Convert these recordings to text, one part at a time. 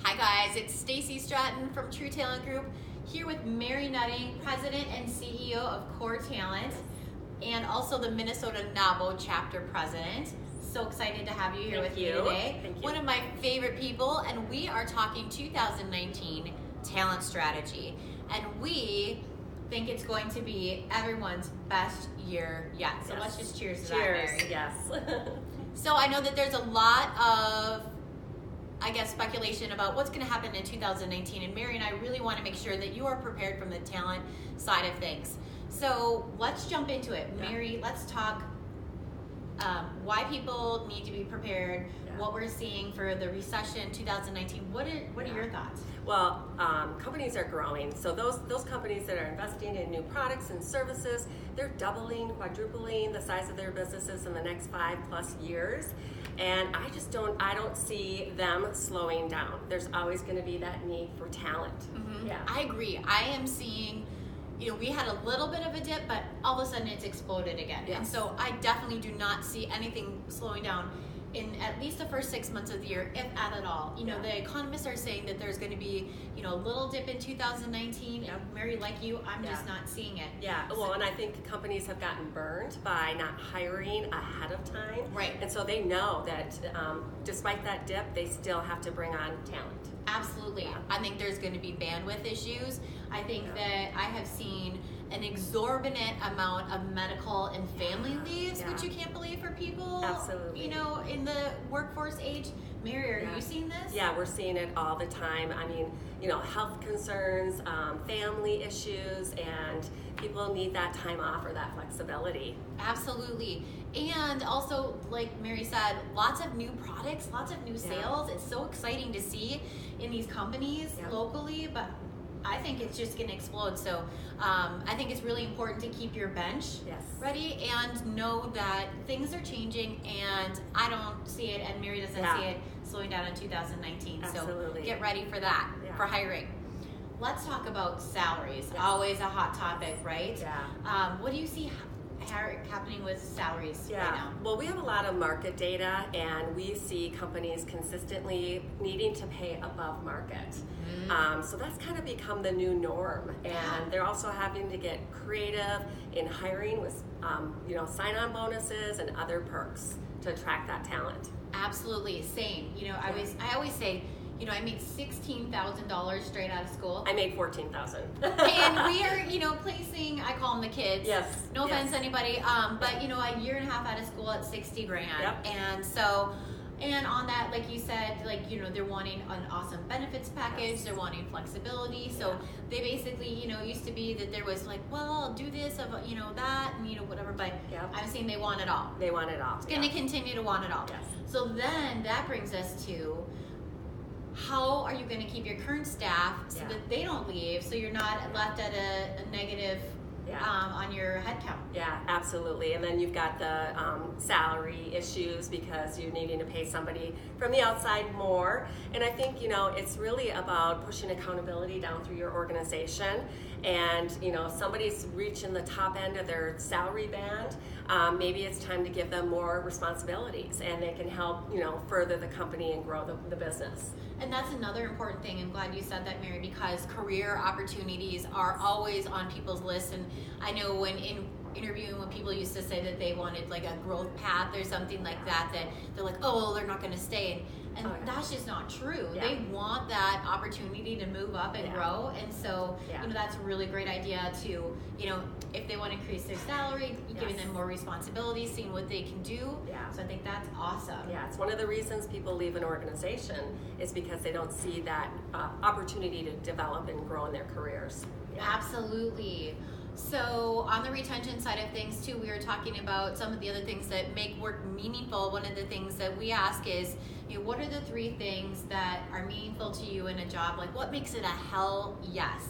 Hi guys, it's Stacey Stratton from True Talent Group here with Mary Nutting, President and CEO of Core Talent, and also the Minnesota NABO Chapter President. So excited to have you here with me today. Thank you. One of my favorite people, and we are talking 2019 talent strategy. And we think it's going to be everyone's best year yet. So Yes. let's just cheers to Cheers. that, Mary. Yes. So I know that there's a lot of speculation about what's going to happen in 2019, and Mary and I really want to make sure that you are prepared from the talent side of things. So let's jump into it. Yeah. Mary, let's talk why people need to be prepared, what we're seeing for the recession 2019. What are your thoughts? Well, companies are growing. So those companies that are investing in new products and services, they're doubling, quadrupling the size of their businesses in the next 5+ years. And I don't see them slowing down. There's always going to be that need for talent. Mm-hmm. Yeah. I agree. I am seeing, we had a little bit of a dip, but all of a sudden it's exploded again. Yes. And so I definitely do not see anything slowing down in at least the first 6 months of the year, if at all. The economists are saying that there's going to be, a little dip in 2019. Yep. And Mary, like you, I'm just not seeing it. Yeah, well, and I think companies have gotten burned by not hiring ahead of time. Right. And so they know that despite that dip, they still have to bring on talent. Absolutely. Yeah. I think there's going to be bandwidth issues. I think that I have seen an exorbitant amount of medical and family leaves, which you can't believe for people. Absolutely. In the workforce age. Mary, are you seeing this? Yeah, we're seeing it all the time. I mean, health concerns, family issues, and people need that time off or that flexibility. Absolutely. And also, like Mary said, lots of new products, lots of new sales. It's so exciting to see in these companies locally, but I think it's just going to explode. So I think it's really important to keep your bench ready and know that things are changing, and I don't see it, and Mary doesn't see it slowing down in 2019. Absolutely. So get ready for that, for hiring. Let's talk about salaries. Always a hot topic, right? Yeah. What do you see happening with salaries right now? Well, we have a lot of market data, and we see companies consistently needing to pay above market. So that's kind of become the new norm, and they're also having to get creative in hiring with sign-on bonuses and other perks to attract that talent. Absolutely, same. I always say, I made $16,000 straight out of school. I made $14,000. And we are, placing, I call them the kids. Yes. No offense to anybody, but a year and a half out of school at $60,000. Yep. And so, and on that, like you said, they're wanting an awesome benefits package. They're wanting flexibility. So they basically, used to be that there was I'll do this, that, and whatever. But I'm saying they want it all. They want it all. It's going to continue to want it all. Yes. So then that brings us to, how are you going to keep your current staff so that they don't leave, so you're not left at a negative on your headcount? Yeah, absolutely. And then you've got the salary issues because you're needing to pay somebody from the outside more. And I think, it's really about pushing accountability down through your organization. And, if somebody's reaching the top end of their salary band, maybe it's time to give them more responsibilities, and they can help, further the company and grow the business. And that's another important thing. I'm glad you said that, Mary, because career opportunities are always on people's lists. And I know when interviewing, when people used to say that they wanted a growth path or something like that, that they're like, oh, they're not going to stay. And that's just not true. They want that opportunity to move up and grow. And so, that's a really great idea to, if they want to increase their salary, giving them more responsibilities, seeing what they can do. So I think that's awesome. Yeah, it's one of the reasons people leave an organization is because they don't see that opportunity to develop and grow in their careers. Absolutely. So on the retention side of things too, we were talking about some of the other things that make work meaningful. One of the things that we ask is, what are the 3 things that are meaningful to you in a job? What makes it a hell yes?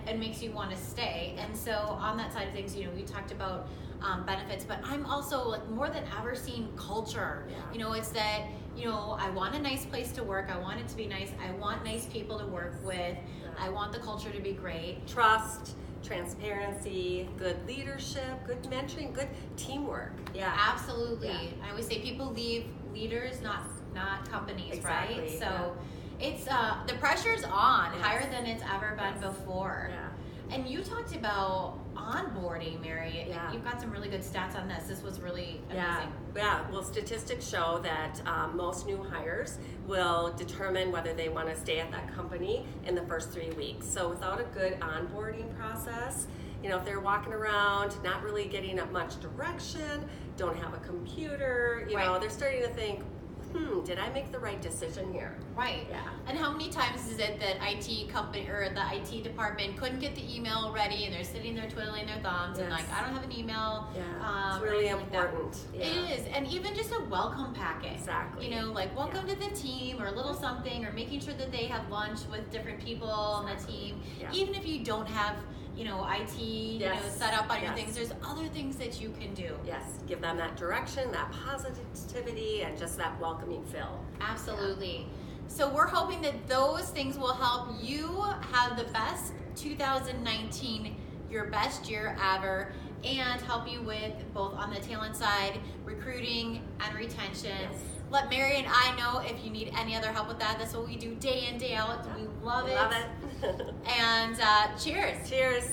And makes you want to stay. And so on that side of things, we talked about benefits, but I'm also more than ever seeing culture. It's that, I want a nice place to work. I want it to be nice. I want nice people to work with. I want the culture to be great. Trust, transparency, good leadership, good mentoring, good teamwork. Absolutely. I always say people leave leaders, not companies, right? So It's the pressure's on, Yes. higher than it's ever been Yes. before. Yeah. And you talked about onboarding, Mary. Yeah. You've got some really good stats on this. This was really amazing. Yeah. Well, statistics show that most new hires will determine whether they want to stay at that company in the first 3 weeks. So without a good onboarding process, if they're walking around, not really getting much direction, don't have a computer, Right. they're starting to think, did I make the right decision here? Right. Yeah. And how many times is it that IT company or the IT department couldn't get the email ready and they're sitting there twiddling their thumbs and Yes. like, I don't have an email. Yeah. It's or really anything like that. important. Yeah. It is. And even just a welcome packet. Exactly. Like welcome to the team or a little something, or making sure that they have lunch with different people on the team. Yeah. Even if you don't have, IT, Yes. set up on your Yes. things, there's other things that you can do. Yes, give them that direction, that positivity, and just that welcoming feel. Absolutely. So we're hoping that those things will help you have the best 2019, your best year ever, and help you with both on the talent side, recruiting and retention. Yes. Let Mary and I know if you need any other help with that. That's what we do day in, day out. We love it. Love it. And cheers. Cheers.